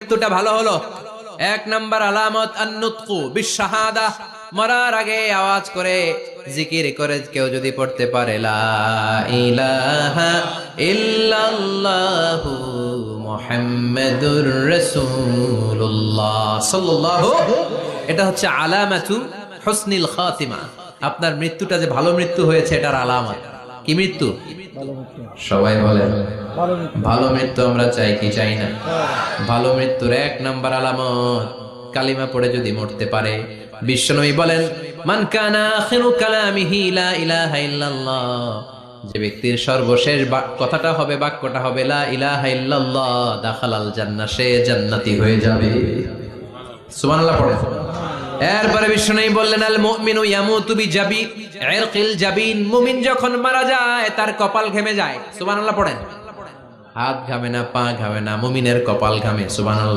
মৃত্যুটা ভালো হলো। এক নাম্বার আলামত আন-নুতকু বিশ-শাহাদা, মরার আগে আওয়াজ করে জিকির করে কেউ যদি পড়তে পারে লা ইলাহা ইল্লাল্লাহু মুহাম্মাদুর রাসূলুল্লাহ সাল্লাল্লাহু, এটা হচ্ছে আলামাতু হুসনিল খাতিমা। আপনার মৃত্যুটা যে ভালো মৃত্যু হয়েছে এটার আলামত। কি মৃত্যু? সবাই বলেন ভালো মৃত্যু আমরা চাই কি চাই না? ভালো মৃত্যুর এক নাম্বার আলামত কালিমা পড়ে যদি মরতে পারে। বিশ্বনবী বলেন মান কানা আখিরু কালামিহি লা ইলাহা ইল্লাল্লাহ, যে ব্যক্তির সর্বশেষ কথাটা হবে, বাক্যটা হবে লা ইলাহা ইল্লাল্লাহ, দাখালাল জান্নাহ, সে জান্নাতি হয়ে যাবে। সুবহানাল্লাহ পড়েন। এরপরে বিশ্বনবী বললেন আল মুমিনু ইয়ামুতু বিজাবি ইরকিল জাবিন, মুমিন যখন মারা যায় তার কপাল ঘেমে যায়। সুবহানাল্লাহ পড়েন। হাত ঘামে না, পা ঘামে না, মুমিনের কপাল ঘামে। সুবহানাল্লাহ।